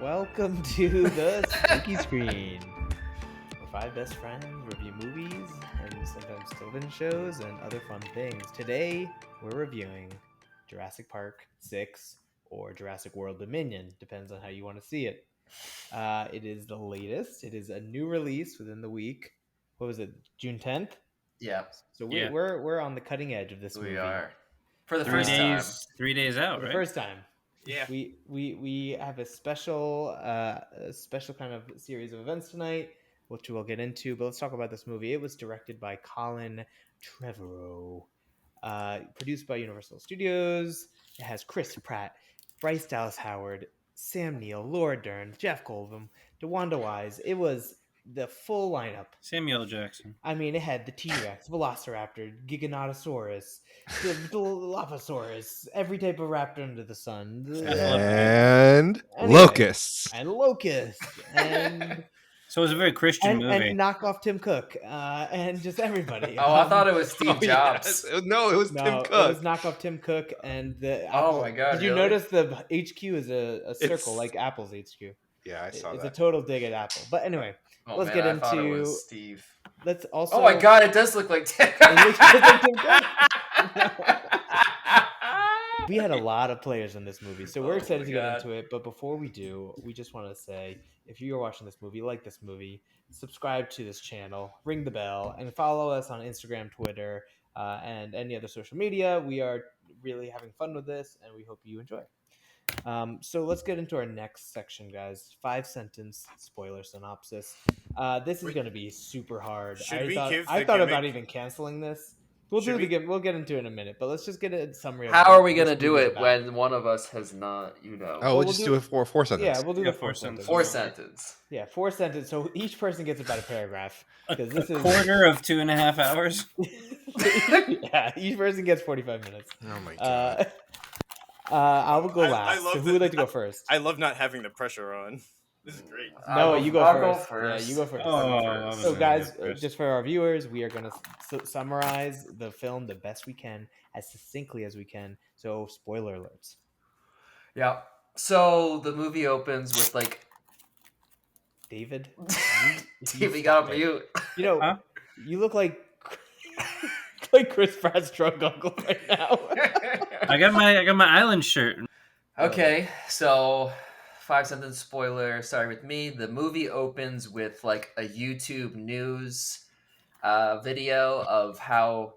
Welcome to the Spooky Screen, where five best friends review movies and sometimes television shows and other fun things. Today, we're reviewing Jurassic Park 6 or Jurassic World Dominion, depends on how you want to see it. It is the latest. It is a new release within the week. What was it, June 10th? Yeah. So we're on the cutting edge of this movie. We are. For the 3 first days, time. 3 days out, For the right? first time. Yeah. We have a special kind of series of events tonight, which we'll get into. But let's talk about this movie. It was directed by Colin Trevorrow, produced by Universal Studios. It has Chris Pratt, Bryce Dallas Howard, Sam Neill, Laura Dern, Jeff Goldblum, DeWanda Wise. It was the full lineup. Samuel Jackson. I mean, it had the T-Rex, Velociraptor, Giganotosaurus, the Dilophosaurus, every type of raptor under the sun. And Anyway, locusts. And locusts. And So it was a very Christian movie. And knock off Tim Cook. And just everybody. I thought it was Steve Jobs. Yes. No, it was Tim It Cook. was knock off Tim Cook and the Oh Apple. my God, Did you really? notice the HQ is a circle It's- like Apple's HQ? Yeah, I saw It's that. a total dig at Apple. But anyway, Oh, let's man, get I thought it into. was Steve. Let's also. Oh my God, it does look like Tim. It looks just like Tim Cook. We had a lot of players in this movie, so we're Oh excited my to get God. into it. But before we do, we just want to say, if you're watching this movie, like this movie, subscribe to this channel, ring the bell, and follow us on Instagram, Twitter, and any other social media. We are really having fun with this, and we hope you enjoy. So let's get into our next section, guys. 5-sentence spoiler synopsis. This is going to be super hard. Should we give I the thought about gimmick- even canceling this. We'll Should do we'll get into it in a minute, but let's just get a summary. Of How what are we this going to do movie is it about. when one of us has not, Oh, Well, we'll just do it for 4 seconds. Yeah, we'll do Yeah, the 4 sentence. Four sentence. Yeah, 4 sentences. So each person gets about a paragraph because this A is quarter of 2.5 hours. yeah, each person gets 45 minutes. Oh my god. I will go I last. love So who that- would like to go first? I love not having the pressure on. This is great. No, you go I'll first. Go first. Yeah, you go first. Oh, So, guys, first. just for our viewers, we are going to summarize the film the best we can, as succinctly as we can. So, spoiler alerts. Yeah. So the movie opens with like. David, TV got on mute. You know, Huh? you look like Chris Pratt's drunk uncle right now. I got my island shirt. Okay, so 5-sentence spoiler. Sorry with me. The movie opens with like a YouTube news video of how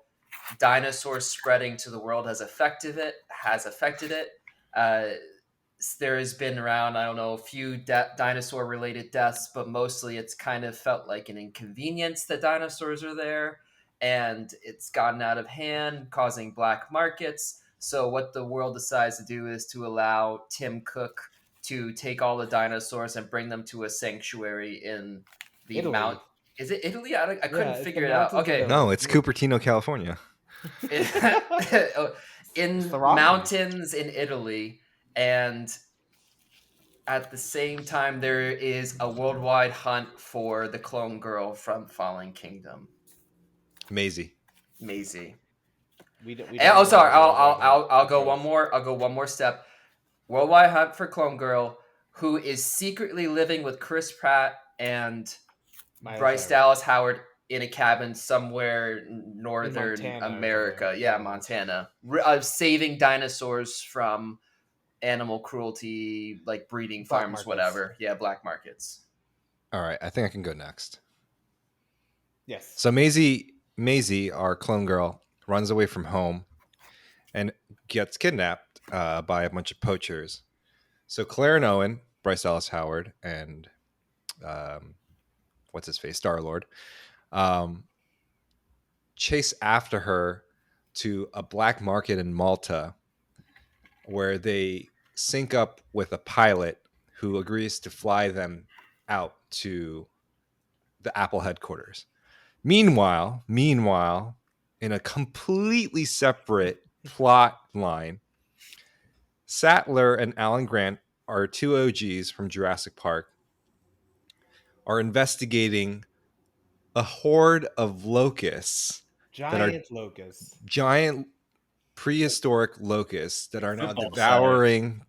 dinosaurs spreading to the world has affected it. There has been around, I don't know, a few dinosaur related deaths, but mostly it's kind of felt like an inconvenience that dinosaurs are there, and it's gotten out of hand, causing black markets. So what the world decides to do is to allow Tim Cook to take all the dinosaurs and bring them to a sanctuary in the Italy. mount. Is it Italy? I couldn't it's figure the it out. mountains of Okay. Italy. No, it's Cupertino, California. In It's the rock mountains in Italy, and at the same time there is a worldwide hunt for the clone girl from Fallen Kingdom, Maisie. Maisie. We don't Sorry, know I'll go Gross. one more. I'll go one more step. Worldwide hunt for clone girl, who is secretly living with Chris Pratt and Miley Bryce Cyrus. Dallas Howard in a cabin somewhere northern Montana or America. something. Yeah, Montana. Saving dinosaurs from animal cruelty, like breeding Black farms, markets. whatever. Yeah, black markets. All right, I think I can go next. Yes. So Maisie, our clone girl, runs away from home and gets kidnapped by a bunch of poachers. So Claire and Owen, Bryce Dallas Howard, and what's his face, Star-Lord, chase after her to a black market in Malta, where they sync up with a pilot who agrees to fly them out to the Apple headquarters. Meanwhile, in a completely separate plot line, Sattler and Alan Grant, our two OGs from Jurassic Park, are investigating a horde of locusts, Giant locusts. giant prehistoric locusts that are now Football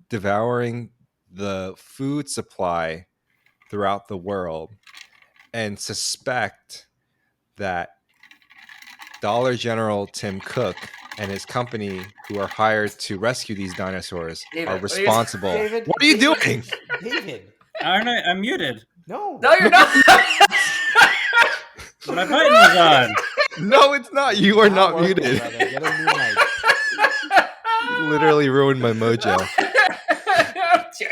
devouring the food supply throughout the world and suspect that Dollar General Tim Cook and his company, who are hired to rescue these dinosaurs, David, are what are you- responsible. David, What are you David, doing? David, Aren't I? I'm muted. no. No, you're not. My button was on. No, it's not. You are not working, muted. brother. Get a new mic. You literally ruined my mojo. So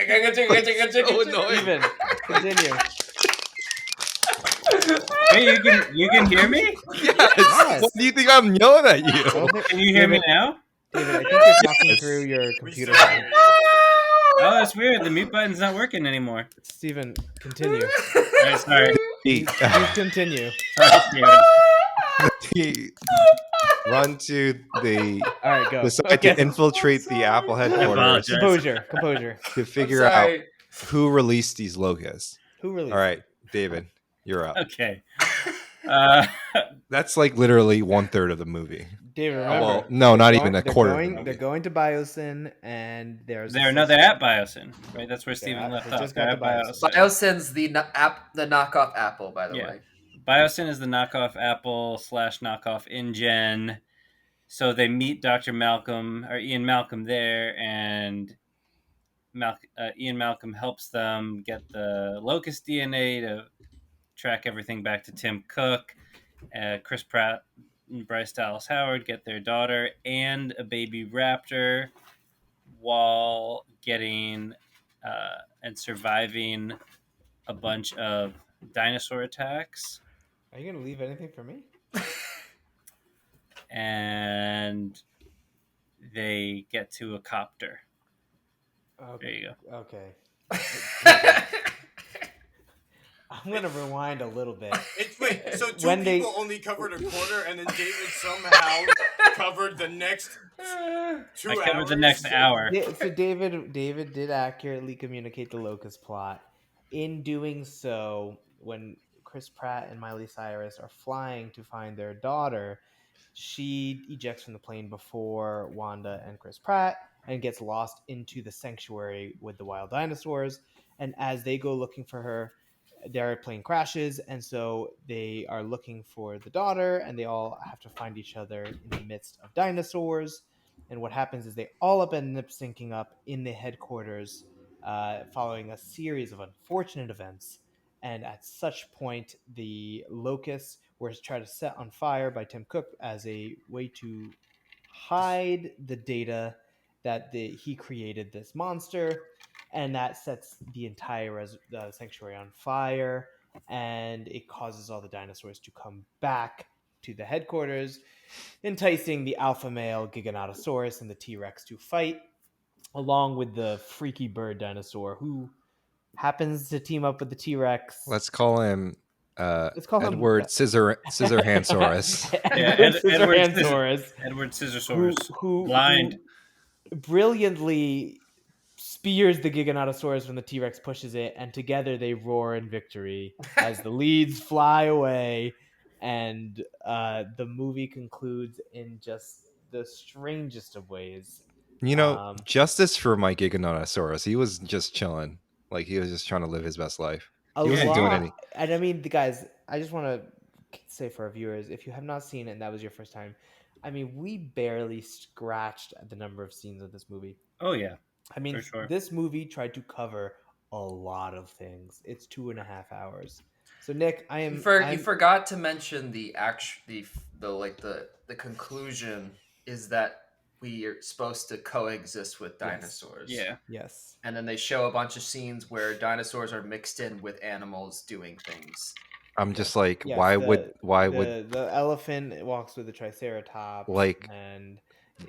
annoying. Steven, continue. Hey, you can hear me? Yes. Yes. What do you think I'm yelling at I you? don't think- Can you hear me David, now? David, I think you're talking Yes. through your We computer. still hear you. Oh, that's weird. The mute button's not working anymore. Steven, continue. All right, sorry. Please continue. Sorry, Steven. Run to the All right, go. decide Okay. to infiltrate the Apple headquarters apologize. Composure. to figure out who released these locusts. Who released? All right, David, you're up. Okay. Uh, That's like literally 1/3 of the movie. David, remember? Well, no, not even a they're quarter of the going- movie. They're going to Biosyn, and there's they're at Biosyn, right? That's where Steven at- left they off. just They're got at to Biosyn. Biosyn's the knockoff Apple, by the Yeah. way. Biosyn is the knockoff Apple / knockoff InGen. So they meet Dr. Malcolm or Ian Malcolm there, and Ian Malcolm helps them get the locust DNA to track everything back to Tim Cook. Chris Pratt and Bryce Dallas Howard get their daughter and a baby raptor while getting and surviving a bunch of dinosaur attacks. Are you gonna leave anything for me? And they get to a copter. Okay. There you go. Okay. I'm gonna rewind a little bit. Wait, so two When people they- only covered a quarter, and then David somehow covered the next 2 I hours. covered the next hour. So David did accurately communicate the locust plot. In doing so, when Chris Pratt and Miley Cyrus are flying to find their daughter, she ejects from the plane before Wanda and Chris Pratt and gets lost into the sanctuary with the wild dinosaurs. And as they go looking for her, their plane crashes, and so they are looking for the daughter, and they all have to find each other in the midst of dinosaurs. And what happens is they all end up syncing up in the headquarters, following a series of unfortunate events. And at such point, the locusts were tried to set on fire by Tim Cook as a way to hide the data that he created this monster, and that sets the entire sanctuary on fire, and it causes all the dinosaurs to come back to the headquarters, enticing the alpha male Giganotosaurus and the T-Rex to fight, along with the freaky bird dinosaur who happens to team up with the T-Rex. Let's call him Let's call him Edward Scissorhandsaurus. Edward Scissorhandsaurus, Edward Scissorsaurus. who Blind. brilliantly spears the Giganotosaurus when the T-Rex pushes it, and together they roar in victory as the leads fly away, and the movie concludes in just the strangest of ways. You know, justice for my Giganotosaurus. He was just chilling. Like, he was just trying to live his best life. He wasn't doing any. And I mean, guys, I just want to say for our viewers, if you have not seen it and that was your first time, I mean, we barely scratched the number of scenes of this movie. Oh, yeah. I mean, For sure. This movie tried to cover a lot of things. It's 2.5 hours. So Nick, you forgot to mention the conclusion is that we are supposed to coexist with dinosaurs. Yeah. Yes. And then they show a bunch of scenes where dinosaurs are mixed in with animals doing things. I'm just like, Yes, why would the elephant walks with the triceratops, like, and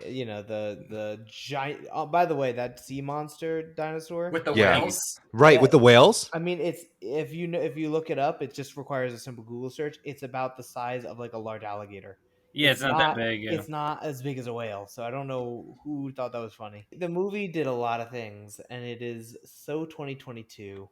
you know the giant. Oh, by the way, that sea monster dinosaur with the Yeah. whales. right, with the whales? I mean, it's if you look it up, it just requires a simple Google search. It's about the size of like a large alligator. Yeah, it's not that big. Yeah. It's not as big as a whale, so I don't know who thought that was funny. The movie did a lot of things, and it is so 2022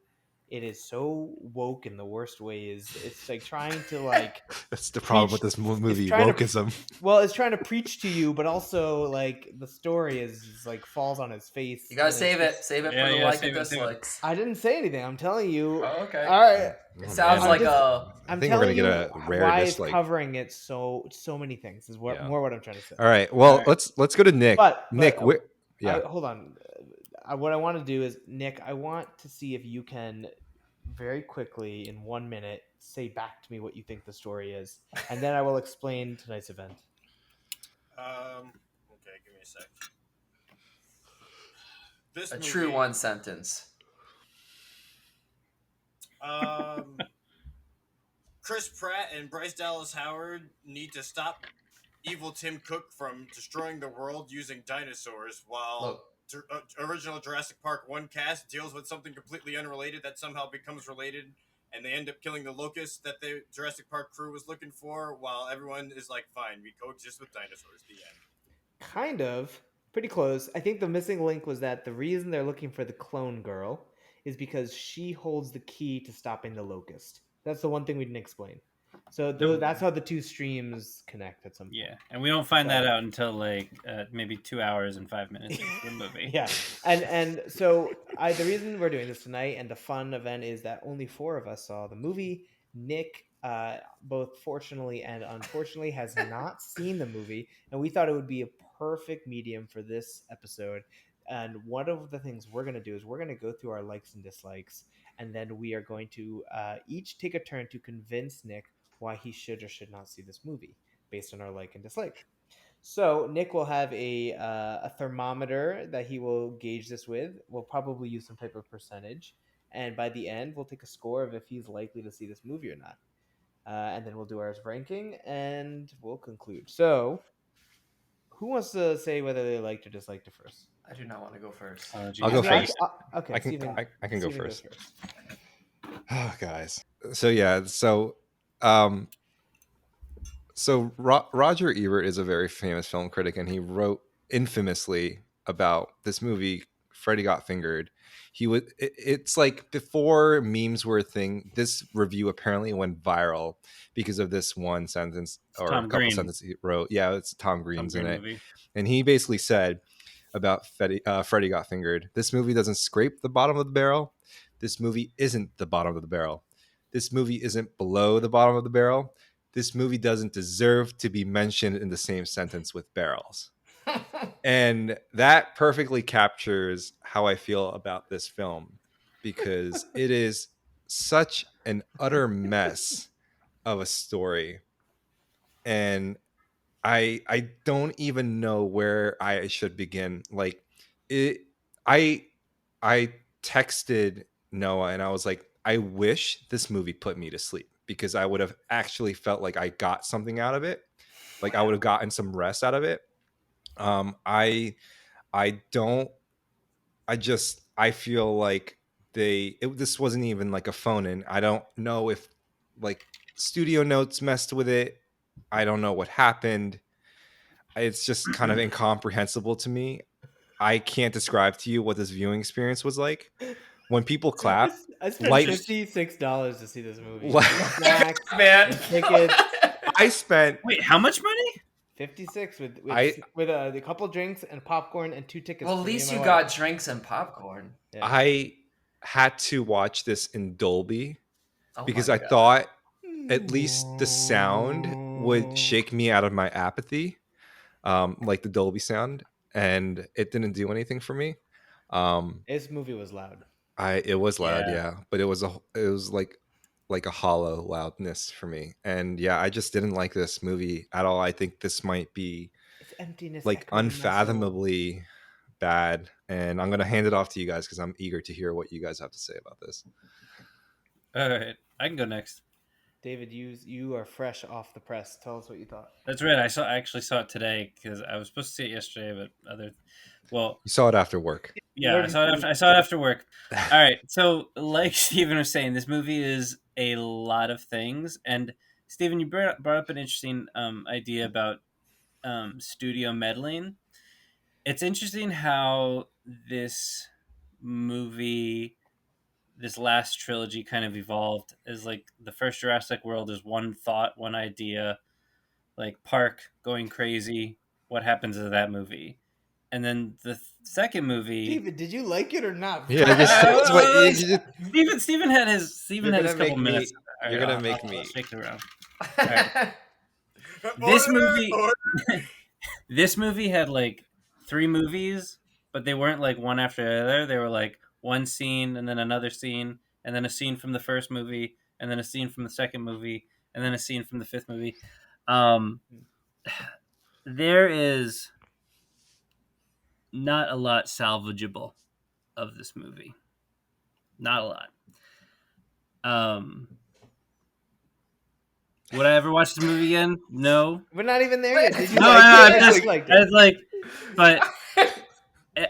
it is so woke in the worst ways. It's like trying to like That's the problem with preach. this movie, trying to wokeism. well, it's trying to preach to you, but also like the story is like falls on its face. You gotta and it's save it. just- Save it Yeah, for the yeah, like save and it, save it. dislikes. I didn't say anything. I'm telling you. Oh, okay. All right. It Oh, sounds man. like just- a. I I'm think we're gonna telling get you a rare why it's dislike. covering it so many things is what Yeah. more what I'm trying to say. All right. Well, All right. let's go to Nick. But Nick, yeah. hold on. What I want to do is, Nick, I want to see if you can very quickly in 1 minute say back to me what you think the story is, and then I will explain tonight's event. Okay, give me a sec. This A movie, true one sentence. Chris Pratt and Bryce Dallas Howard need to stop evil Tim Cook from destroying the world using dinosaurs, while original Jurassic Park 1 cast deals with something completely unrelated that somehow becomes related, and they end up killing the locust that the Jurassic Park crew was looking for, while everyone is like, fine, we coexist with dinosaurs. The end. Kind of. Pretty close. I think the missing link was that the reason they're looking for the clone girl is because she holds the key to stopping the locust. That's the one thing we didn't explain. So that's how the two streams connect at some point. Yeah, and we don't find that out until like maybe 2 hours and 5 minutes into the movie. Yeah, and so the reason we're doing this tonight and the fun event is that only 4 of us saw the movie. Nick, both fortunately and unfortunately, has not seen the movie, and we thought it would be a perfect medium for this episode. And one of the things we're going to do is we're going to go through our likes and dislikes, and then we are going to each take a turn to convince Nick why he should or should not see this movie based on our like and dislike. So Nick will have a thermometer that he will gauge this with. We'll probably use some type of percentage, and by the end, we'll take a score of if he's likely to see this movie or not. And then we'll do our ranking, and we'll conclude. So, who wants to say whether they liked or disliked it first? I do not want to go first. Oh, I'll go Jesus. first. Okay, I can Steven, I can go Steven goes first. Oh, guys. So yeah, um Roger Ebert is a very famous film critic, and he wrote infamously about this movie, Freddy Got Fingered. It's like before memes were a thing, this review apparently went viral because of this one sentence or Tom a couple Green. sentences he wrote. Yeah, it's Tom Tom Green's Green in it. movie. And he basically said about Freddy Got Fingered, this movie doesn't scrape the bottom of the barrel. This movie isn't the bottom of the barrel. This movie isn't below the bottom of the barrel. This movie doesn't deserve to be mentioned in the same sentence with barrels. And that perfectly captures how I feel about this film, because it is such an utter mess of a story. And I don't even know where I should begin. Like it I I texted Noah and I was like, I wish this movie put me to sleep, because I would have actually felt like I got something out of it. Like I would have gotten some rest out of it. I don't I feel like this wasn't even like a phone in. I don't know if like studio notes messed with it. I don't know what happened. It's just kind of incomprehensible to me. I can't describe to you what this viewing experience was like. When people clap, I spent light- $56 to see this movie. Li- Snacks, Man. tickets. I spent Wait, how much money? 56 with a couple drinks and popcorn and 2 tickets. Well, at for me least and you my got wife. drinks and popcorn. Yeah. I had to watch this in Dolby Oh because my I God. thought at least the sound would shake me out of my apathy, like the Dolby sound, and it didn't do anything for me. This movie was loud. It was loud, Yeah. yeah, but it was like a hollow loudness for me, and yeah, I just didn't like this movie at all. I think this might be It's emptiness. like echoing in my soul. unfathomably bad, and I'm gonna hand it off to you guys because I'm eager to hear what you guys have to say about this. All right, I can go next. David, you are fresh off the press. Tell us what you thought. That's right. I actually saw it today because I was supposed to see it yesterday, but You saw it after work. yeah, I saw it after work. All right. So, like Steven was saying, this movie is a lot of things. And Steven, you brought up an interesting idea about studio meddling. It's interesting how this movie this last trilogy kind of evolved is like the first Jurassic World is one thought, one idea, like Park going crazy. What happens to that movie? And then the second movie. David, did you like it or not? Yeah, I just said what Stephen had his you're couple gonna make minutes. me. All You're right, gonna make I'll me. shake it around. Right. This movie had like 3 movies, but they weren't like one after the other. They were like one scene and then another scene and then a scene from the first movie and then a scene from the second movie and then a scene from the fifth movie. There is not a lot salvageable of this movie. Not a lot. Would I ever watch the movie again? No. We're not even there yet. Did you No, like it? I I just liked it's it. like, but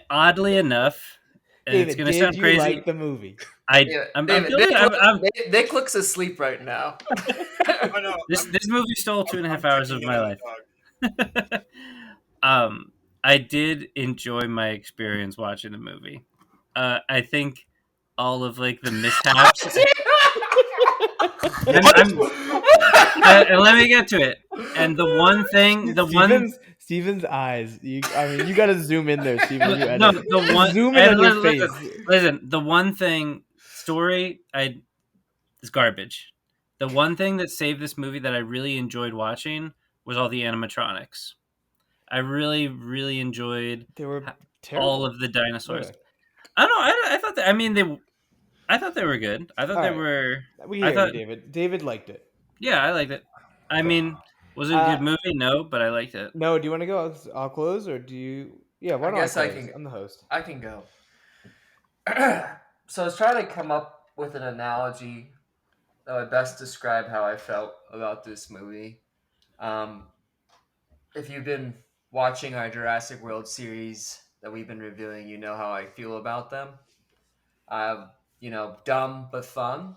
oddly enough, and David, it's gonna did sound you crazy. like the movie? I'm David, feeling, Nick looks asleep right now. Oh, no, this movie stole 2.5 hours of checking my in on life. the dog. I did enjoy my experience watching the movie. I think all of like the mishaps. And let me get to it. And the one thing, Steven's eyes. You got to zoom in there, Steven. You edit. no, the one zoom in on your face. Listen, the one thing story is garbage. The one thing that saved this movie that I really enjoyed watching was all the animatronics. I really, really enjoyed They were terrible. all of the dinosaurs. Okay. I don't know. I thought that. I mean, I thought they were good. I thought All they right. were. We hear you, David. David liked it. Yeah, I liked it. I mean, was it a good movie? No, but I liked it. No, do you want to go? I'll close, or do you? Yeah, why don't I close? I'm the host. I can go. So I was trying to come up with an analogy that would best describe how I felt about this movie. If you've been watching our Jurassic World series that we've been reviewing, you know how I feel about them. Dumb but fun.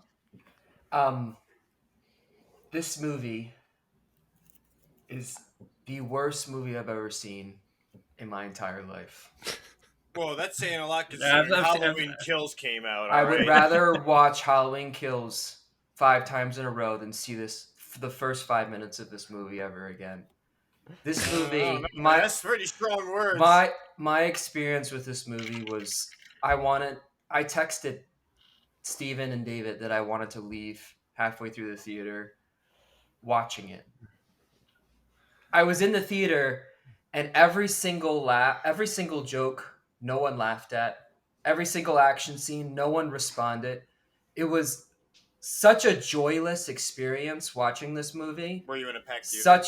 This movie is the worst movie I've ever seen in my entire life. Well, that's saying a lot considering Halloween Kills came out. I would rather watch Halloween Kills 5 times in a row than see the first 5 minutes of this movie ever again. This movie, that's pretty strong words. My experience with this movie was I texted Steven and David that I wanted to leave halfway through the theater watching it. I was in the theater and every single joke no one laughed at, every single action scene no one responded. It was such a joyless experience watching this movie. Were you in a packed theater?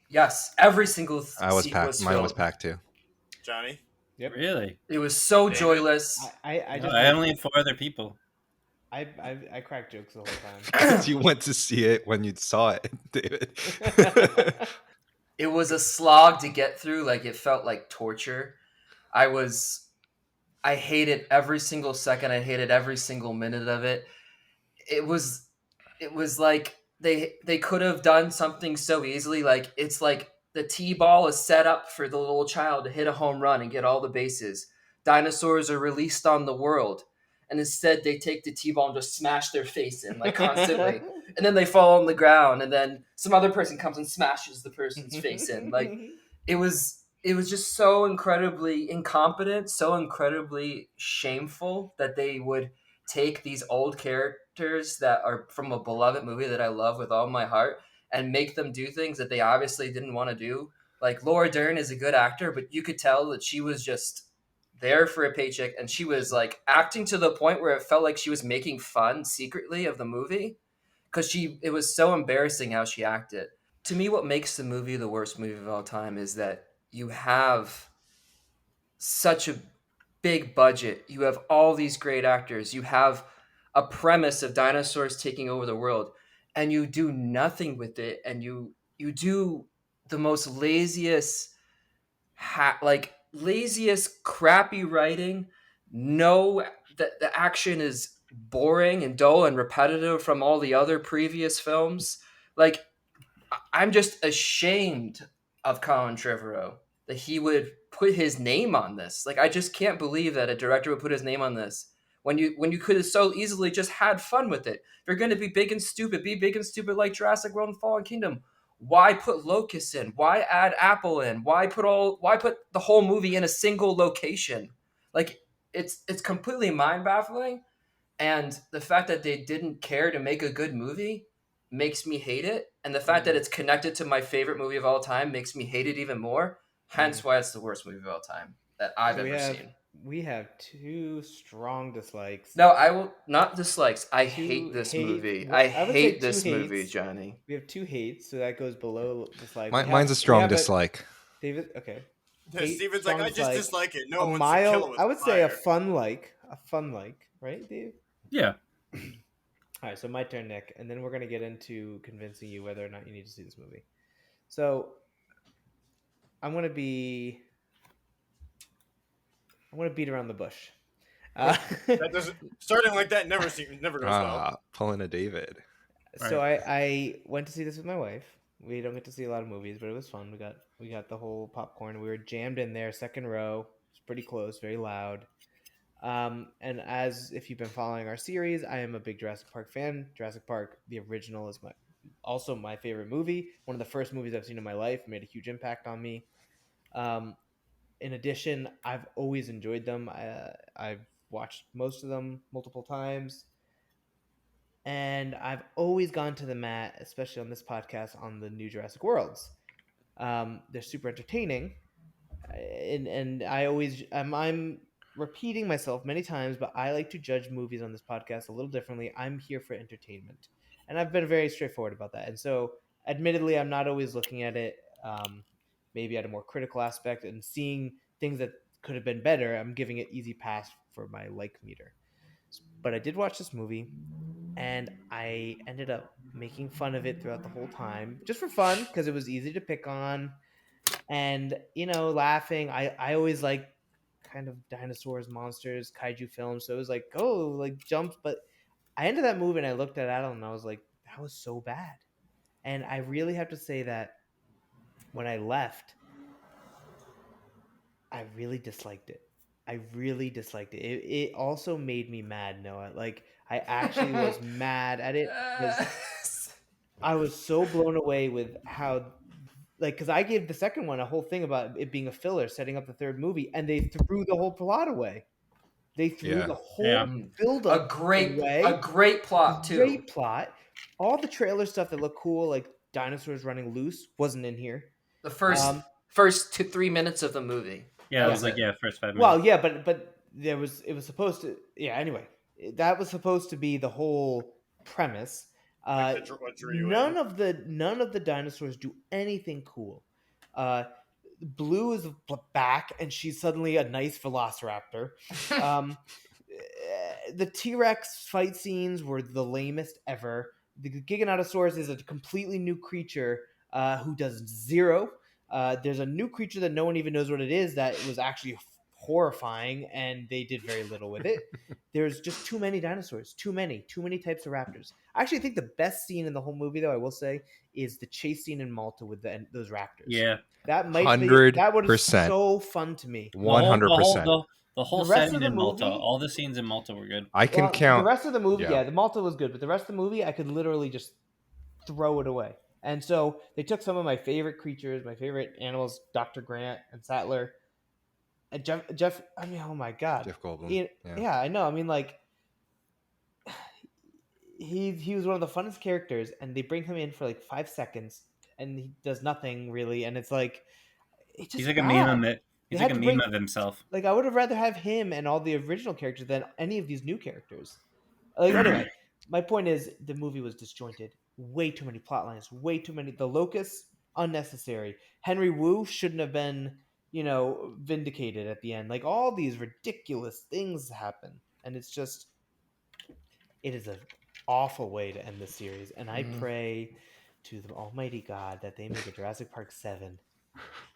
Yes, every single I was packed. Mine was packed too. Johnny? Yep. Really? It was so joyless. I only had 4 other people. I cracked jokes the whole time. You went to see it when you saw it, David. It was a slog to get through. Like, it felt like torture. I hated every single second. I hated every single minute of it. It was like they could have done something so easily. Like, it's like the T-ball is set up for the little child to hit a home run and get all the bases. Dinosaurs are released on the world. And instead they take the T-ball and just smash their face in, like, constantly. And then they fall on the ground, and then some other person comes and smashes the person's face in. Like, it was just so incredibly incompetent, so incredibly shameful that they would take these old characters that are from a beloved movie that I love with all my heart and make them do things that they obviously didn't want to do. Like, Laura Dern is a good actor, but you could tell that she was just there for a paycheck, and she was like acting to the point where it felt like she was making fun secretly of the movie because it was so embarrassing how she acted. To me, what makes the movie the worst movie of all time is that you have such a big budget, you have all these great actors, you have a premise of dinosaurs taking over the world, and you do nothing with it, and you do the most laziest crappy writing. The action is boring and dull and repetitive from all the other previous films. Like, I'm just ashamed of Colin Trevorrow that he would put his name on this. Like, I just can't believe that a director would put his name on this when you could have so easily just had fun with it. If you're going to be big and stupid, be big and stupid like Jurassic World and Fallen Kingdom. Why put locusts in? Why add Apple in? Why put the whole movie in a single location? Like it's completely mind baffling, and the fact that they didn't care to make a good movie makes me hate it, and the fact that it's connected to my favorite movie of all time makes me hate it even more. Hence why it's the worst movie of all time that I've So ever seen. we have two strong dislikes. No, I will not dislikes. I Two hate this movie. well, I I would say hate two this movie, hates. Johnny. We have two hates, so that goes below dislike. Mine's a strong have dislike. David, okay. Yeah, Hate, Steven's strong like, I just dislike it. No a one wants to kill mild. it with I would say a fire. fun like, right, Dave? Yeah. All right, so my turn, Nick, and then we're gonna get into convincing you whether or not you need to see this movie. So I'm gonna beat around the bush. That doesn't starting like that never goes well. Pulling a David. So I went to see this with my wife. We don't get to see a lot of movies, but it was fun. We got the whole popcorn. We were jammed in there, second row. It's pretty close, very loud. And as if you've been following our series, I am a big Jurassic Park fan. Jurassic Park, the original, is also my favorite movie. One of the first movies I've seen in my life. Made a huge impact on me. In addition, I've always enjoyed them. I've watched most of them multiple times. And I've always gone to the mat, especially on this podcast, on the new Jurassic Worlds. They're super entertaining, and I always I'm repeating myself many times, but I like to judge movies on this podcast a little differently. I'm here for entertainment, and I've been very straightforward about that. And so, admittedly, I'm not always looking at it maybe at a more critical aspect and seeing things that could have been better. I'm giving it easy pass for my like meter. But I did watch this movie, and I ended up making fun of it throughout the whole time, just for fun, because it was easy to pick on, and laughing. I always like kind of dinosaurs, monsters, kaiju films, so it was like, oh, like jumps. But I ended that movie and I looked at Adam and I was like, that was so bad. And I really have to say that when I left, I really disliked it. It also made me mad, Noah. Like, I actually was mad at it because I was so blown away with how, like, because I gave the second one a whole thing about it being a filler, setting up the third movie, and they threw the whole plot away. They threw the whole build-up a great plot too. Great plot. All the trailer stuff that looked cool, like dinosaurs running loose, wasn't in here. The first 2-3 minutes of the movie. Yeah, it was like first 5 minutes. Well, yeah, but it was supposed to. Yeah, anyway, that was supposed to be the whole premise. None of the dinosaurs do anything cool. Blue is back, and she's suddenly a nice velociraptor. The T-Rex fight scenes were the lamest ever. The Giganotosaurus is a completely new creature who does zero. There's a new creature that no one even knows what it is that was actually horrifying, and they did very little with it. There's just too many dinosaurs, too many types of raptors. I actually think the best scene in the whole movie, though, I will say, is the chase scene in Malta with those raptors. Yeah, that might 100%. That was so fun to me. 100%. The whole setting in Malta, all the scenes in Malta were good. I can count the rest of the movie. Yeah, the Malta was good, but the rest of the movie, I could literally just throw it away. And so they took some of my favorite creatures, my favorite animals, Dr. Grant and Sattler, and Jeff. I mean, oh my god, Jeff Goldblum. Yeah, I know. I mean, like, he was one of the funnest characters, and they bring him in for like 5 seconds, and he does nothing really, and it's like he's like a meme of it. He's like a meme of himself. Like, I would have rather have him and all the original characters than any of these new characters. Like, anyway, my point is the movie was disjointed. Way too many plot lines. Way too many. The locusts, unnecessary. Henry Wu shouldn't have been, vindicated at the end. Like, all these ridiculous things happen, and it's just, it is an awful way to end the series. And I pray to the Almighty God that they make a Jurassic Park 7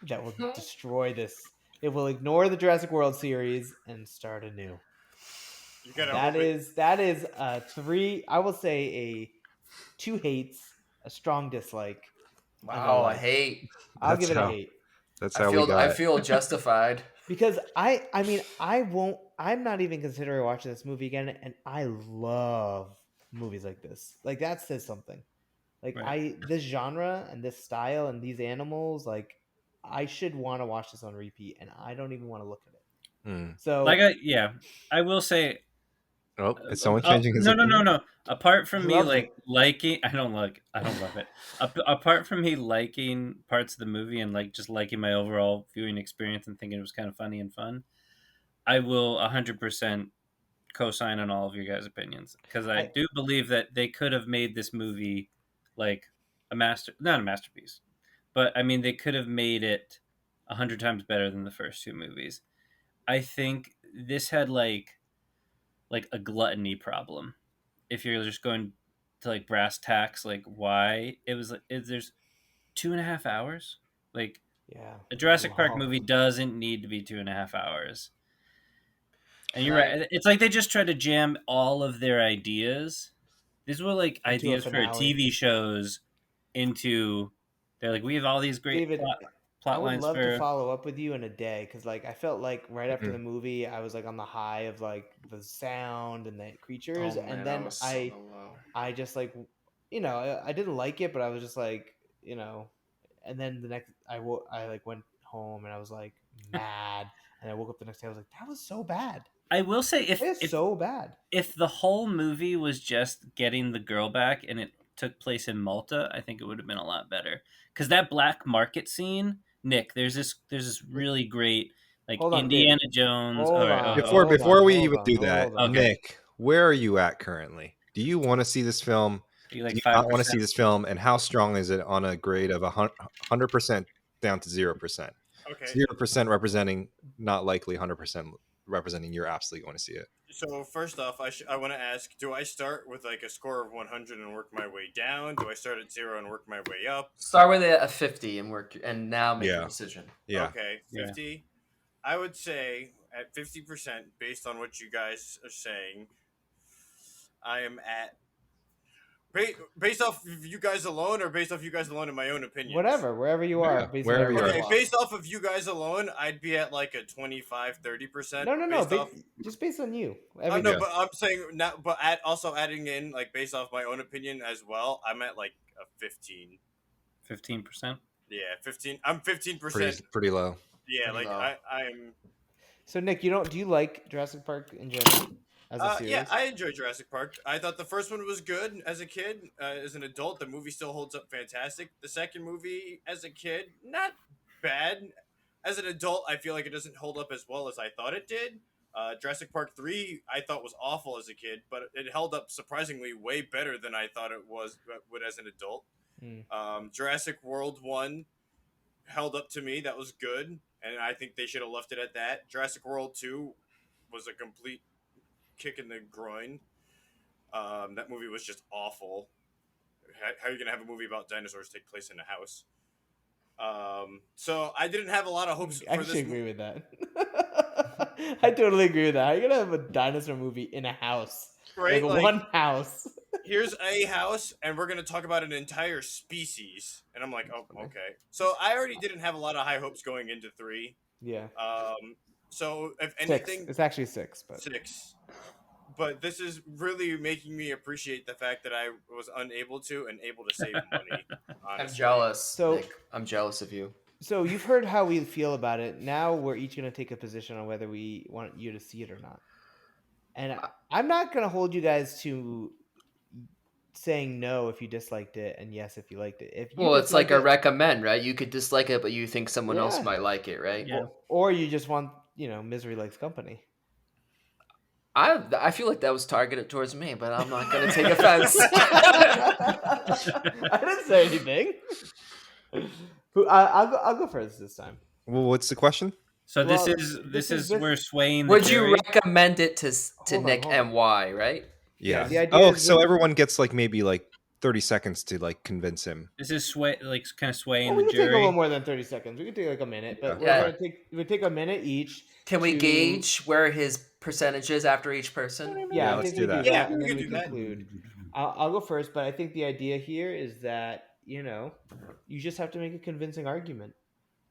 that will destroy this. It will ignore the Jurassic World series and start anew. That is a 3. I will say a 2 hates, a strong dislike. Wow, a hate. I'll give it a hate. That's how we got it. I feel justified Because I mean, I won't I'm not even considering watching this movie again, and I love movies like this. Like that says something. Like Right. this genre and this style and these animals, like I should want to watch this on repeat, and I don't even want to look at it. Hmm. So I will say, Oh, is someone changing his no, no, no, opinion? no. Apart I from me loved it. liking, I don't love it. Apart from me liking parts of the movie and like just liking my overall viewing experience and thinking it was kind of funny and fun, I will 100% co-sign on all of your guys' opinions because I do believe that they could have made this movie like not a masterpiece, but I mean they could have made it 100 times better than the first two movies. I think this had like a gluttony problem. If you're just going to like brass tacks, like why it was there's 2.5 hours. Like Yeah, a it was Jurassic Park long. movie doesn't need to be 2.5 hours. And you're Right. right. It's like they just tried to jam all of their ideas. These were like Into a ideas for finale. TV shows into. They're like, we have all these great David, I plot would lines love to for. follow up with you in a day because, like, I felt like right after Mhm. the movie, I was like on the high of like the sound and the creatures, Oh and man, I then was so low. I just like, I didn't like it, but I was just like, and then the next, I like went home and I was like mad, and I woke up the next day, I was like, that was so bad. I will say, It is so bad. if the whole movie was just getting the girl back and it took place in Malta, I think it would have been a lot better. Because that black market scene, Nick, there's this really great like Hold on, Indiana David. Jones. All Hold right, on. oh, Hold Before on. we Hold even on. do that, Hold on. Okay. Nick, where are you at currently? Do you want to see this film? are you Do like you five not want to percent? see this film? And how strong is it on a grade of 100% down to 0%? Okay, 0% representing not likely, 100% representing you're absolutely going to see it. so first off, I want to ask: do I start with like a score of 100 and work my way down? Do I start at 0 and work my way up? Start with a 50 and work, and now make your Yeah. decision. Yeah. Okay, Yeah. 50. I would say at 50%, based on what you guys are saying, I am at based off of you guys alone, or based off you guys alone in my own opinions. Whatever, wherever you are, Yeah, based wherever on you whatever are. Okay, based off of you guys alone, I'd be at like a 25-30%. No. Based off. Just based on you. Oh no, Yeah. but I'm saying not. But also adding in like based off my own opinion as well, I'm at like a 15. 15%. Yeah, 15. I'm 15%. Pretty low. Yeah, Pretty like low. I'm. So Nick, do you like Jurassic Park in general as a Yeah, series? I enjoyed Jurassic Park. I thought the first one was good as a kid. As an adult, the movie still holds up fantastic. The second movie, as a kid, not bad. As an adult, I feel like it doesn't hold up as well as I thought it did. Jurassic Park 3, I thought was awful as a kid, but it held up surprisingly way better than I thought it would as an adult. Jurassic World 1 held up to me. That was good, and I think they should have left it at that. Jurassic World 2 was a complete kick in the groin. That movie was just awful. How are you gonna have a movie about dinosaurs take place in a house? So I didn't have a lot of hopes I for actually this. agree with that. I totally agree with that. How are you gonna have a dinosaur movie in a house? Right? Like Like, one house. here's a house, and we're gonna talk about an entire species, and I'm like, oh, okay. So I already didn't have a lot of high hopes going into 3. Yeah. So if 6. anything, It's actually 6, but 6. But this is really making me appreciate the fact that I was unable to and able to save money. Honestly. I'm jealous. So- Nick. I'm jealous of you. So you've heard how we feel about it. Now we're each going to take a position on whether we want you to see it or not. And I'm not going to hold you guys to saying no if you disliked it and yes if you liked it. If you Well, it's like disliked a it, recommend, right? You could dislike it, but you think someone else Yeah. might like it, right? Yeah. or you just want, misery likes company. I feel like that was targeted towards me, but I'm not going to take offense. I didn't say anything. I'll go first this time. Well, what's the question? So Well, this is this- we're swaying the Would you jury. recommend it to Hold on, Nick hold on. and why, right? Yeah. the idea Oh, is so with- everyone gets like maybe like 30 seconds to like convince him. This is kind of swaying Well, we the can take a little jury. more than 30 seconds. We can take like a minute, but Yeah. we take a minute each. Can we to- gauge where his percentage is after each person? Yeah, I let's think do we that. do Yeah, that, and we then can we do that. conclude. I'll go first, but I think the idea here is that you just have to make a convincing argument,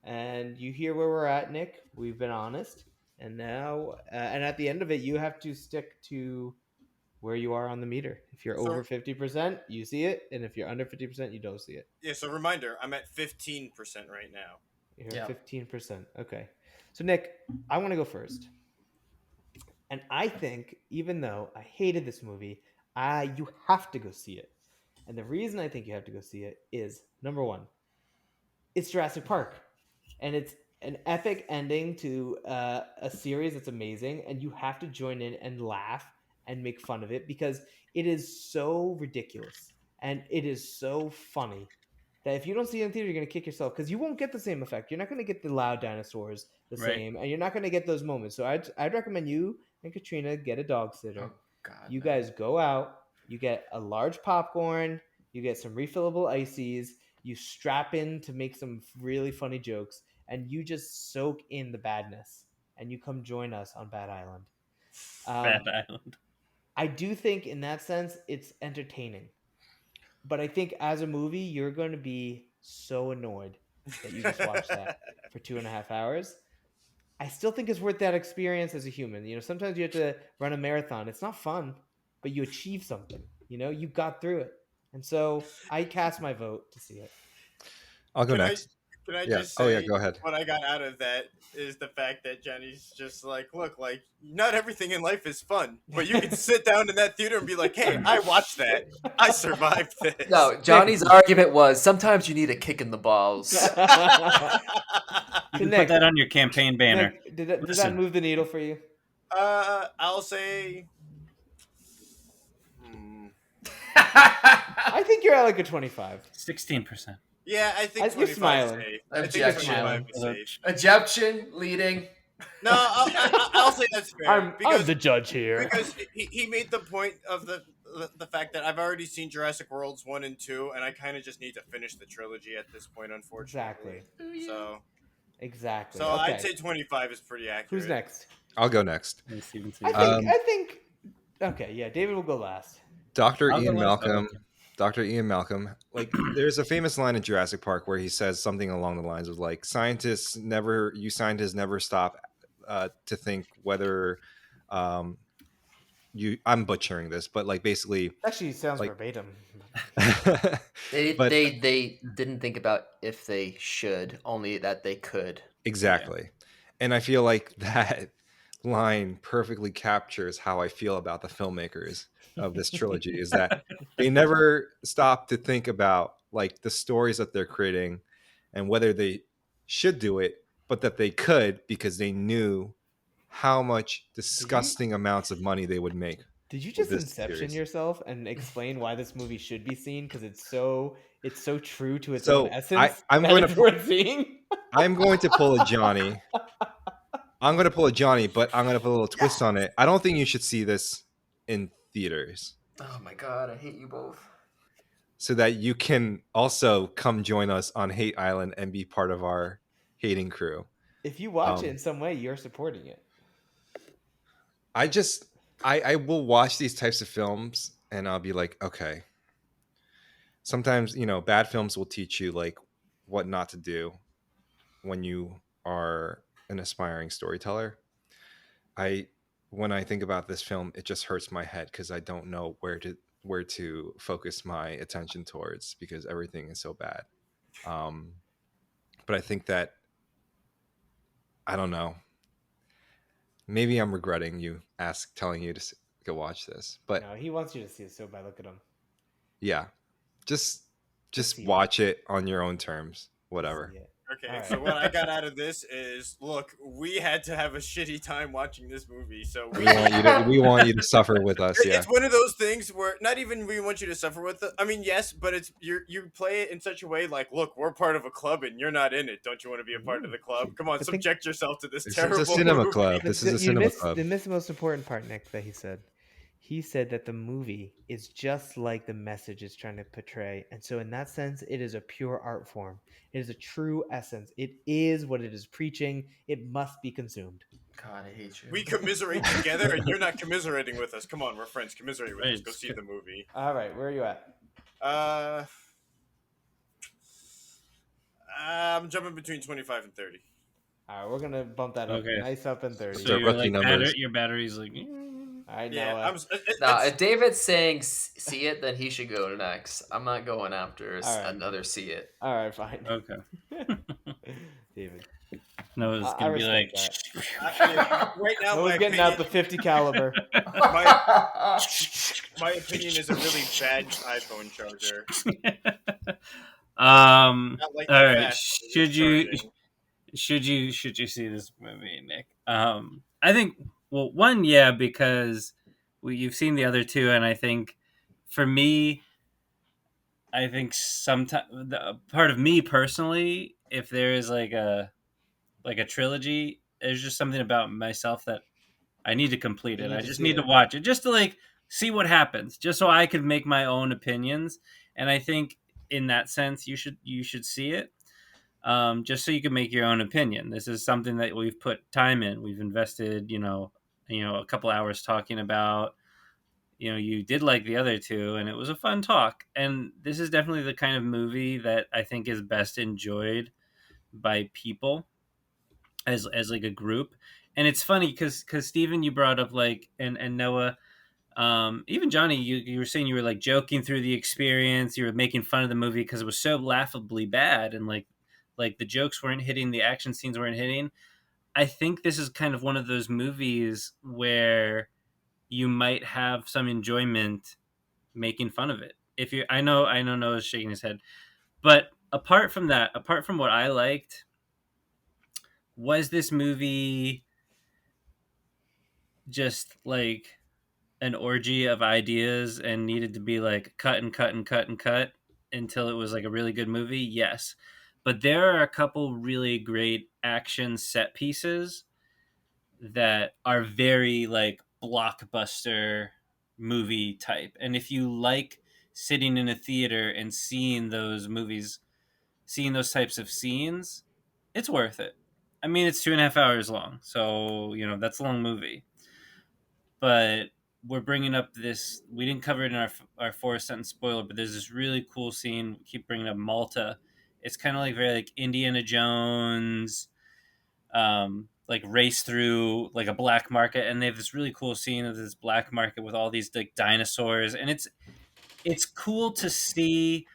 and you hear where we're at, Nick. We've been honest. And now, and at the end of it, you have to stick to where you are on the meter. If you're over 50%, you see it, and if you're under 50%, you don't see it. Yeah. So reminder, I'm at 15% right now. You're at 15%. Okay. So Nick, I want to go first. And I think, even though I hated this movie, you have to go see it. And the reason I think you have to go see it is, number one, it's Jurassic Park, and it's an epic ending to a series that's amazing, and you have to join in and laugh and make fun of it because it is so ridiculous and it is so funny that if you don't see it in theater, you're going to kick yourself because you won't get the same effect. You're not going to get the loud dinosaurs the same, and you're not going to get those moments. So I'd recommend you and Katrina get a dog sitter. Oh, God, you guys go out, you get a large popcorn, you get some refillable ices, you strap in to make some really funny jokes, and you just soak in the badness, and you come join us on Bad Island. Bad Island. I do think in that sense it's entertaining, but I think as a movie you're going to be so annoyed that you just watched that for 2.5 hours. I still think it's worth that experience as a human. Sometimes you have to run a marathon. It's not fun, but you achieve something. You got through it. And so I cast my vote to see it. I'll go next. Can I Yeah. just say Go ahead. what I got out of that is the fact that Jenny's just like, look, like, not everything in life is fun, but you can sit down in that theater and be like, hey, I watched that. I survived this. No, Johnny's argument was sometimes you need a kick in the balls. You can put that on your campaign banner. Nick, did that move the needle for you? I'll say... I think you're at like a 25. 16%. Yeah, I think 25 you're smiling. is safe. Objection. I think 25 is safe. Objection, leading. No, I'll say that's fair. I'm the judge here. Because he made the point of the fact that I've already seen Jurassic Worlds 1 and 2, and I kind of just need to finish the trilogy at this point, unfortunately. Exactly. So okay. I'd say 25 is pretty accurate. Who's next? I'll go next. I think. Okay, yeah, David will go last. Dr. Ian Malcolm. Like, there's a famous line in Jurassic Park where he says something along the lines of like, you scientists never stop to think whether I'm butchering this, but like basically actually sounds like, verbatim. They didn't think about if they should, only that they could. Exactly. Yeah. And I feel like that line perfectly captures how I feel about the filmmakers of this trilogy is that they never stop to think about like the stories that they're creating and whether they should do it, but that they could because they knew how much disgusting amounts of money they would make. Did you just inception yourself and explain why this movie should be seen? Because it's so true to its own essence. I'm going to pull a Jonny. I'm going to pull a Jonny, but I'm going to put a little twist on it. I don't think you should see this in theaters. Oh my God, I hate you both. So that you can also come join us on Hate Island and be part of our hating crew. If you watch it in some way, you're supporting it. I will watch these types of films and I'll be like, okay. Sometimes, bad films will teach you like what not to do when you are an aspiring storyteller. When I think about this film, it just hurts my head because I don't know where to focus my attention towards because everything is so bad. But I think that, I don't know, maybe I'm regretting telling you to go watch this. But no, he wants you to see it so bad. Look at him. Yeah, just watch it on your own terms. Whatever. Okay, right. So what I got out of this is, look, we had to have a shitty time watching this movie, so we want you to suffer with us. Yeah, it's one of those things where not even we want you to suffer with it. I mean, yes, but it's you play it in such a way like, look, we're part of a club and you're not in it. Don't you want to be a part of the club? Come on, subject yourself to this terrible. This is a cinema movie. club. This is a cinema club. You missed the most important part, Nick. That he said. He said that the movie is just like the message it's trying to portray. And so in that sense, it is a pure art form. It is a true essence. It is what it is preaching. It must be consumed. God, I hate you. We commiserate together and you're not commiserating with us. Come on, we're friends. Commiserate with us. Go see the movie. All right, where are you at? I'm jumping between 25 and 30. All right, we're gonna bump that up, Okay. nice up in 30. So Start you're rookie like numbers. your battery's like. All right, Yeah, Noah. Nah, if David's saying see it, then he should go next. I'm not going after All right. another see it. All right, fine. Okay. David. Noah's I gonna be like. respect right now, Noah's my getting opinion, out the 50 caliber. my opinion is a really bad iPhone charger. Not like All that right. fast, but it is charging. Should you see this movie, Nick? I think one, yeah, because you've seen the other two, and I think for me, I think sometimes part of me personally, if there is like a trilogy, there's just something about myself that I need to complete You it. need I to just see need to it. watch it just to like see what happens, just so I could make my own opinions. And I think in that sense, you should see it, just so you can make your own opinion. This is something that we've put time in. We've invested, a couple hours talking about. You did like the other two, and it was a fun talk. And this is definitely the kind of movie that I think is best enjoyed by people as like a group. And it's funny because Steven, you brought up like and Noah, even Jonny, you were saying you were like joking through the experience, you were making fun of the movie because it was so laughably bad, and like the jokes weren't hitting, the action scenes weren't hitting. I think this is kind of one of those movies where you might have some enjoyment making fun of it. If you I know Noah's shaking his head, but apart from that, apart from what I liked, was this movie just like an orgy of ideas and needed to be like cut and cut and cut and cut until it was like a really good movie? Yes. But there are a couple really great action set pieces that are very like blockbuster movie type. And if you like sitting in a theater and seeing those movies, seeing those types of scenes, it's worth it. I mean, it's 2.5 hours long, so that's a long movie. But we're bringing up this. We didn't cover it in our 4 sentence spoiler, but there's this really cool scene. We keep bringing up Malta. It's kind of like very like Indiana Jones, like race through like a black market, and they have this really cool scene of this black market with all these like dinosaurs, and it's cool to see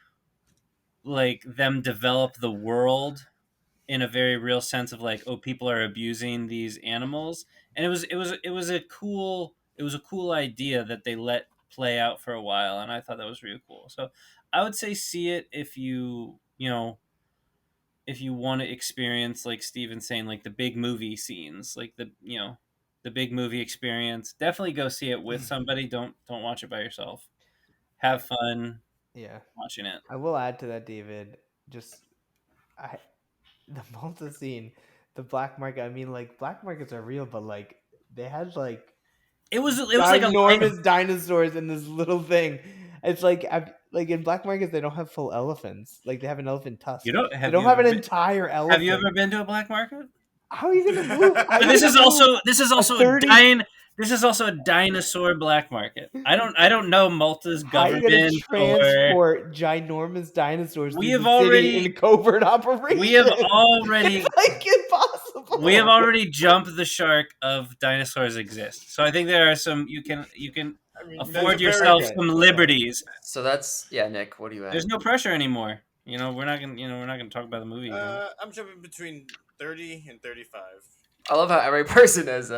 like them develop the world in a very real sense of like, oh, people are abusing these animals. And it was a cool idea that they let play out for a while, and I thought that was really cool. So I would say see it if you want to experience, like Steven's saying, like the big movie scenes, like the big movie experience. Definitely go see it with somebody. Don't watch it by yourself. Have fun Yeah. watching it. I will add to that, David. Just the Malta scene, the black market. I mean, like black markets are real, but like they had like It was like a ginormous dinosaurs in this little thing. It's like in black markets they don't have full elephants. Like they have an elephant tusk. You don't They have don't you have ever an been, entire elephant. have you ever been to a black market? How are you gonna move? This is also a 30 this is also a dinosaur black market. I don't know Malta's How are you gonna government or transport ginormous dinosaurs we through have the city already in covert operations? we have already It's like impossible. we have already jumped the shark of dinosaurs exist. So I think there are some you can I mean, that's a afford very yourself good- some liberties. So that's Nick. What do you have? There's no pressure anymore. We're not gonna talk about the movie. I'm jumping between 30 and 35. I love how every person has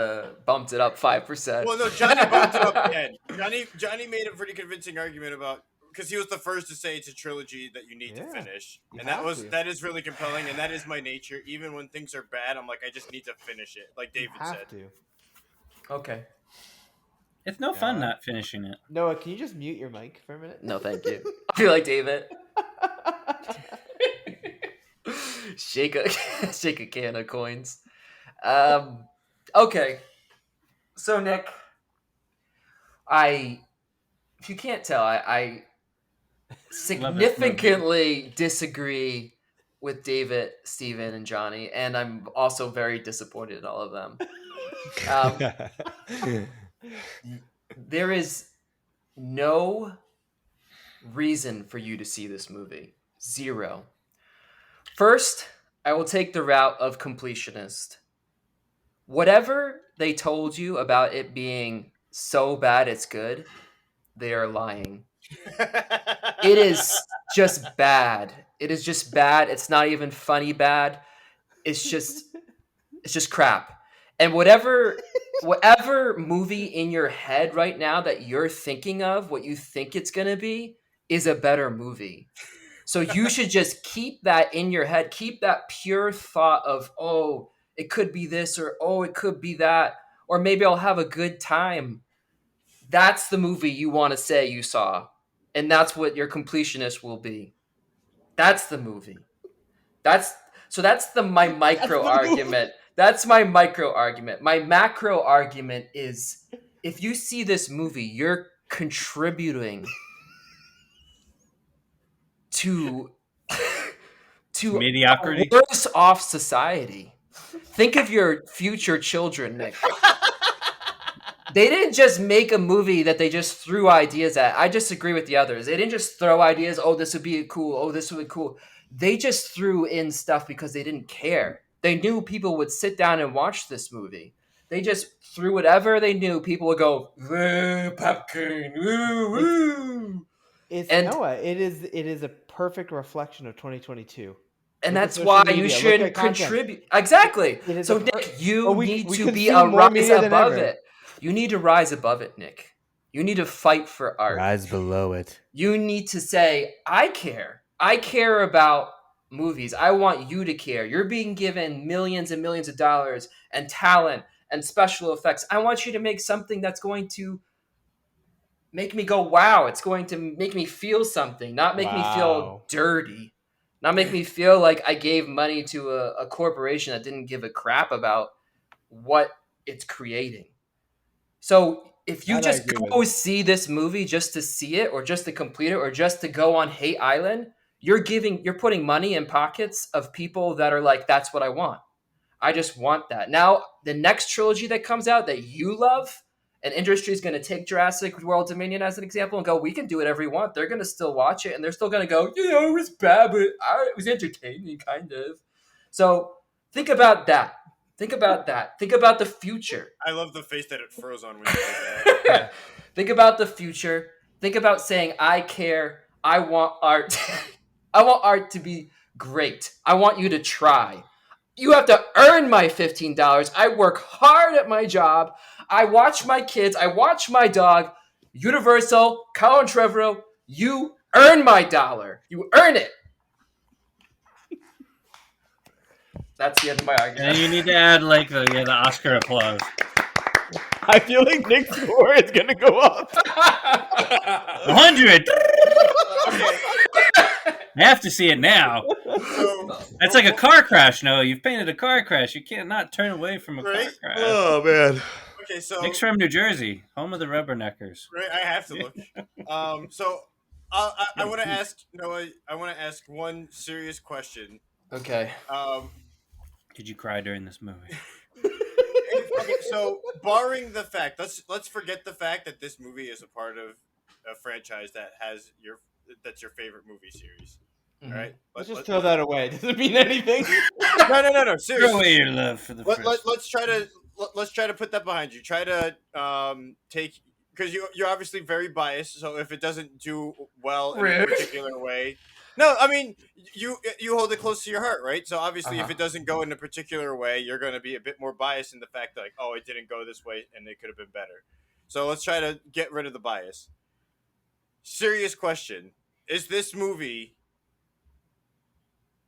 bumped it up 5%. Well, no, Jonny bumped it up 10. Jonny made a pretty convincing argument about because he was the first to say it's a trilogy that you need to finish, you and have to. that is really compelling, and that is my nature. Even when things are bad, I'm like I just need to finish it, like You David have said. to. Okay. It's no fun not finishing it. Noah, can you just mute your mic for a minute? No, thank you. I feel like David. shake a can of coins. Okay. So Nick, if you can't tell, I significantly disagree with David, Steven, and Jonny, and I'm also very disappointed in all of them. There is no reason for you to see this movie. Zero. First, I will take the route of completionist. Whatever they told you about it being so bad it's good, they are lying. It is just bad. It is just bad. It's not even funny bad. It's just crap. And whatever movie in your head right now that you're thinking of, what you think it's going to be, is a better movie. So you should just keep that in your head. Keep that pure thought of, oh, it could be this, or oh, it could be that, or maybe I'll have a good time. That's the movie you want to say you saw. And that's what your completionist will be. That's the movie. That's my micro argument. That's my micro argument. My macro argument is, if you see this movie, you're contributing to mediocrity. A worse off society. Think of your future children, Nick. They didn't just make a movie that they just threw ideas at. I disagree with the others. They didn't just throw ideas, oh, this would be cool, oh, this would be cool. They just threw in stuff because they didn't care. They knew people would sit down and watch this movie. They just threw whatever they knew. People would go, popcorn, woo, woo. Noah, it is a perfect reflection of 2022. And that's why you should contribute. Exactly. So, Nick, you need to be a rise above it. You need to rise above it, Nick. You need to fight for art. Rise below it. You need to say, I care. I care about movies. I want you to care. You're being given millions and millions of dollars and talent and special effects. I want you to make something that's going to make me go, wow. It's going to make me feel something, not make me feel dirty. Not make me feel like I gave money to a corporation that didn't give a crap about what it's creating. So if you just go see this movie just to see it, or just to complete it, or just to go on Hate Island, you're putting money in pockets of people that are like, that's what I want. I just want that. Now, the next trilogy that comes out that you love, an industry is going to take Jurassic World Dominion as an example and go, we can do whatever we want. They're going to still watch it, and they're still going to go, it was bad, but it was entertaining, kind of. So think about that. Think about that. Think about the future. I love the face that it froze on when you did that. Think about the future. Think about saying, I care. I want art. I want art to be great. I want you to try. You have to earn my $15. I work hard at my job. I watch my kids. I watch my dog. Universal, Colin Trevorrow, you earn my dollar. You earn it. That's the end of my argument. And you need to add like the Oscar applause. I feel like Nick's score is gonna go up. 100. I have to see it now. That's like a car crash. No, you've painted a car crash. You can't not turn away from a car crash. Oh man. Okay, so Nick's from New Jersey, home of the Rubberneckers. Right, I have to look. So I want to ask Noah. I want to ask one serious question. Okay. Did you cry during this movie? Okay, so barring the fact, let's forget the fact that this movie is a part of a franchise that's your favorite movie series. Mm-hmm. All right, let's just throw that away. Does it mean anything? No. Seriously, throw away your love for the. Let's try to put that behind you. Try to take, because you're obviously very biased. So if it doesn't do well in a particular way, no, I mean you hold it close to your heart, right? So obviously, if it doesn't go in a particular way, you're going to be a bit more biased in the fact that, like, oh, it didn't go this way and it could have been better. So let's try to get rid of the bias. Serious question: is this movie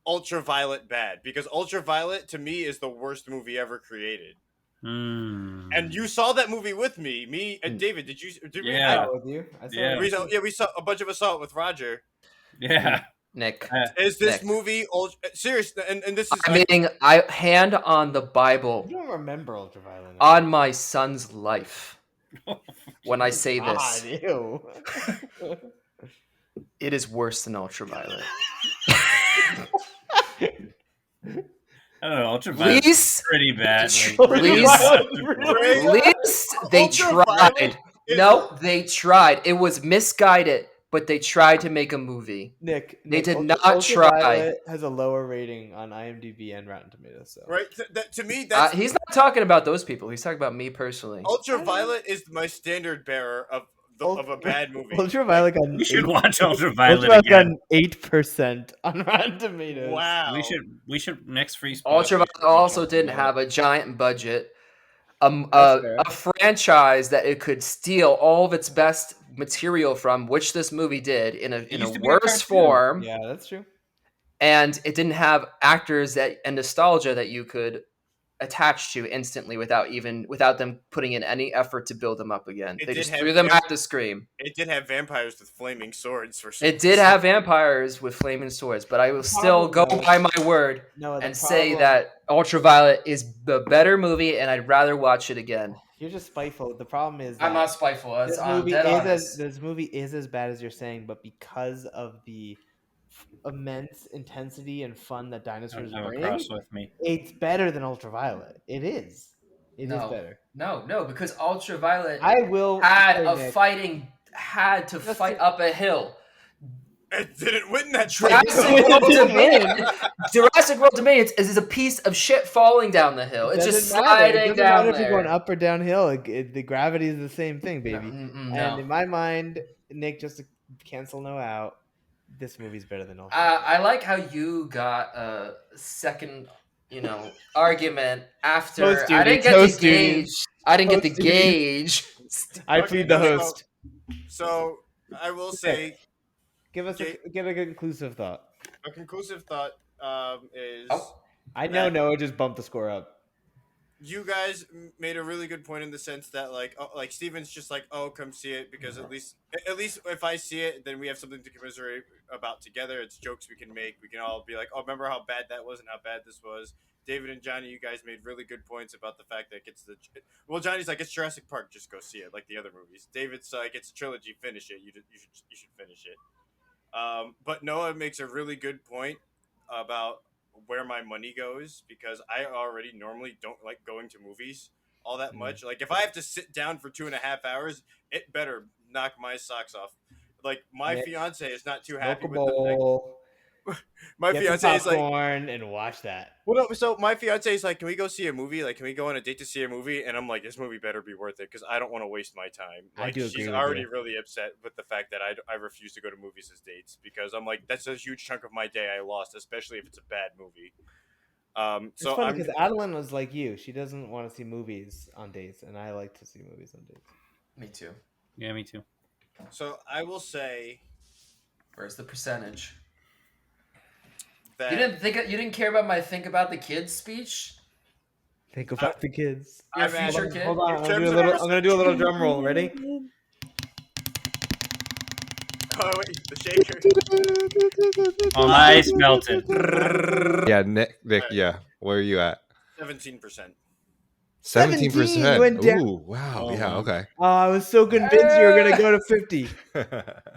Ultraviolet bad? Because Ultraviolet to me is the worst movie ever created. And you saw that movie with me and David. Did we? Yeah, with you. We saw a bunch of us saw it with Roger. Yeah, Nick. Is this movie serious? And this is. I mean, I hand on the Bible. You don't remember Ultraviolet on my son's life. When I say this, ew. It is worse than Ultraviolet. I don't know. Ultraviolet is pretty bad. Least they tried. No, they tried. It was misguided, but they tried to make a movie. Nick, They did Ultra, not try. Ultraviolet has a lower rating on IMDb and Rotten Tomatoes. So Right? To me, that's He's not talking about those people. He's talking about me personally. Ultraviolet is my standard bearer of a bad movie. Ultraviolet got We should 8 watch Ultraviolet Ultraviolet got again. an 8% on Rotten Tomatoes. Wow. We should next free spot. Ultraviolet we should watch also didn't Ultraviolet. have a giant budget, That's fair. a franchise that it could steal all of its best material from, which this movie did in a used to be a worse cartoon. form. Yeah, that's true. And it didn't have actors and nostalgia that you could attach to instantly without them putting in any effort to build them up again. They just threw them at the screen. It did have vampires with flaming swords for some It did have vampires with flaming swords, but I will still go by my word and say that Ultraviolet is the better movie, and I'd rather watch it again. You're just spiteful. The problem is I'm that not spiteful. this movie is as bad as you're saying, but because of the immense intensity and fun that dinosaurs bring, with me. it's better than Ultraviolet. It is. It is better. No, because Ultraviolet had to fight up a hill. It didn't win that Jurassic World Dominion is a piece of shit falling down the hill. It's just sliding down there. It doesn't matter if you're going up or downhill. The gravity is the same thing, baby. No. And in my mind, Nick, just to cancel Noah out, this movie's better than Ultraviolet. I like how you got a second, argument after. I didn't get the gauge. I didn't get the gauge. I plead the host. So I will say, give a conclusive thought. A conclusive thought is. I know Noah just bumped the score up. You guys made a really good point in the sense that like Steven's just like, oh, come see it because at least if I see it, then we have something to commiserate about together. It's jokes we can make. We can all be like, oh, remember how bad that was and how bad this was. David and Johnny, you guys made really good points about the fact that Johnny's like, it's Jurassic Park, just go see it like the other movies. David's like, it's a trilogy, finish it. You should finish it. But Noah makes a really good point about where my money goes because I already normally don't like going to movies all that much. Like if I have to sit down for 2.5 hours, it better knock my socks off. Like my fiance is not too happy with the my fiance is like and watch that. Well, no, so my fiance is like, can we go see a movie? Like, can we go on a date to see a movie? And I'm like, this movie better be worth it because I don't want to waste my time. Like, I do agree she's with already you. really upset with the fact that I refuse to go to movies as dates because I'm like, that's a huge chunk of my day I lost, especially if it's a bad movie. It's funny because Adeline was like you. She doesn't want to see movies on dates, and I like to see movies on dates. Me too. Yeah, me too. So I will say, where's the percentage? That you didn't care about my think about the kids speech? Think about the kids. Your future kid. Hold on, I'm gonna do a little drum roll. Ready? Oh wait, the shaker. Oh, ice melted. Yeah, Nick. Yeah. Where are you at? 17%. 17%. Went down. Ooh, wow. Yeah. Okay. Oh, I was so convinced you were gonna go to 50.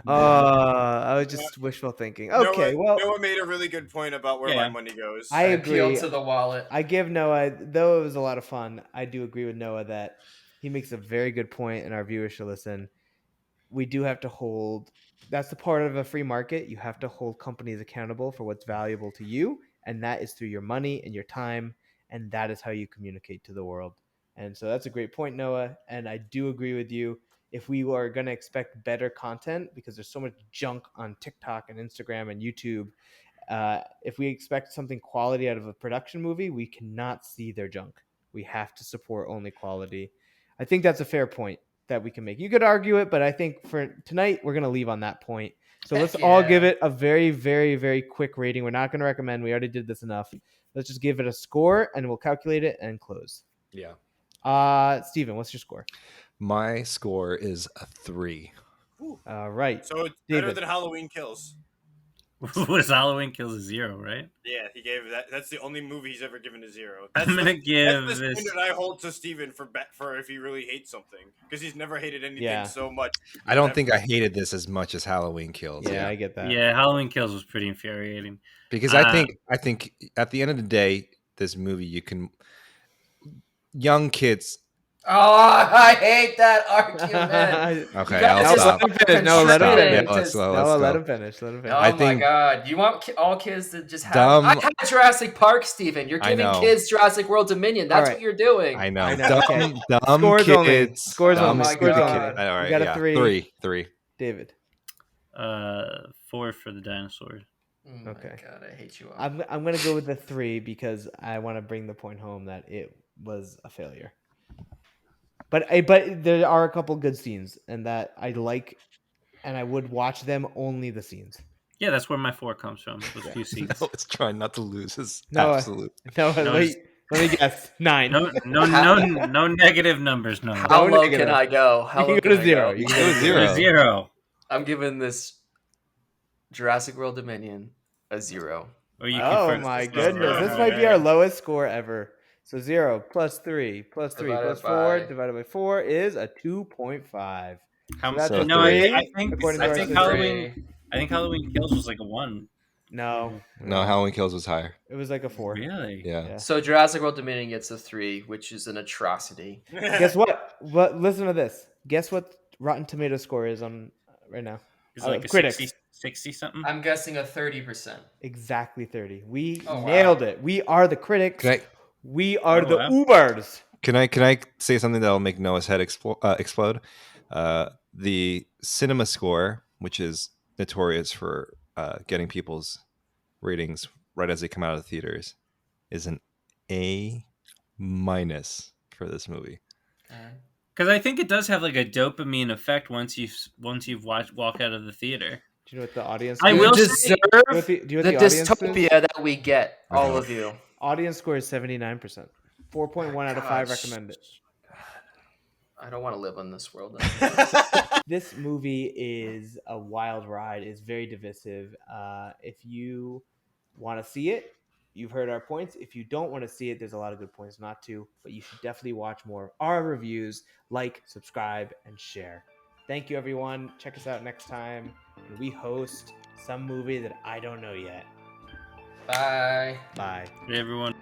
I was just wishful thinking. Okay, Noah made a really good point about where my money goes. I agree. Appeal to the wallet. I give Noah, though it was a lot of fun, I do agree with Noah that he makes a very good point, and our viewers should listen. We do have to hold. That's the part of a free market. You have to hold companies accountable for what's valuable to you, and that is through your money and your time, and that is how you communicate to the world. And so that's a great point, Noah. And I do agree with you. If we are going to expect better content, because there's so much junk on TikTok and Instagram and YouTube, if we expect something quality out of a production movie, we cannot see their junk. We have to support only quality. I think that's a fair point that we can make. You could argue it, but I think for tonight, we're going to leave on that point. So let's all give it a very, very, very quick rating. We're not going to recommend. We already did this enough. Let's just give it a score, and we'll calculate it and close. Yeah. Steven, what's your score? My score is a 3. All right. So it's better than Halloween Kills. Was Halloween Kills a 0, right? Yeah, he gave that. That's the only movie he's ever given a 0. I'm gonna give that's the this. standard I hold to Steven for if he really hates something because he's never hated anything so much. I don't think I hated this as much as Halloween Kills. Yeah, I get that. Yeah, Halloween Kills was pretty infuriating. Because I think at the end of the day, this movie young kids I hate that argument. Okay, You I'll guys stop. Let him finish. No, let him contributing finish. to- let's No, go. let him finish. Let him finish. Oh I my think- god! You want all kids to just have? Dumb- I had Jurassic Park, Steven. You're I giving know. kids Jurassic World Dominion. That's Alright. what you're doing. I know. I know, okay. Dumb Scores kids. only. Scores dumb only. my Scores God. only. All right, You got a yeah. 3. Three. David. 4 for the dinosaurs. Oh my Okay. god, I hate you all. I'm gonna go with the 3 because I want to bring the point home that it was a failure. But there are a couple good scenes, and that I like, and I would watch them, only the scenes. Yeah, that's where my 4 comes from. Those few scenes. No, it's trying not to lose his No, absolute. No, No, wait. Let me guess. 9. No negative numbers. No. How No low negative. can I go? How You low can go can to I 0. go? You Go can go to 0. zero. 0. I'm giving this Jurassic World Dominion a 0. Or you Oh can my first- goodness. This might be our lowest score ever. So 0 plus 3 plus 3 Divided plus 4 by- divided by 4 is a 2.5. How, So that's So a no, 3. I think according to I our think system. Halloween Kills was like a 1. No. No, Halloween Kills was higher. It was like a 4. Really? Yeah. So Jurassic World Dominion gets a 3, which is an atrocity. Guess what? Listen to this. Guess what Rotten Tomato score is on right now? It's like a critics. 60 something. I'm guessing a 30%. Exactly 30. We Oh, wow. nailed it. We are the critics. We are the wow. Ubers. Can I say something that'll make Noah's head explode? The cinema score, which is notorious for getting people's ratings right as they come out of the theaters, is an A- for this movie. Because I think it does have like a dopamine effect once you've walk out of the theater. Do you know what the audience I You will deserve Do you know what the the audience is? dystopia that we get, I all know. of you. Audience score is 79%. 4.1 out of 5 Gosh. recommend it. I don't want to live in this world. This movie is a wild ride. It's very divisive. If you want to see it, you've heard our points. If you don't want to see it, there's a lot of good points not to. But you should definitely watch more of our reviews. Like, subscribe, and share. Thank you, everyone. Check us out next time. We host some movie that I don't know yet. Bye. Bye. Hey, everyone.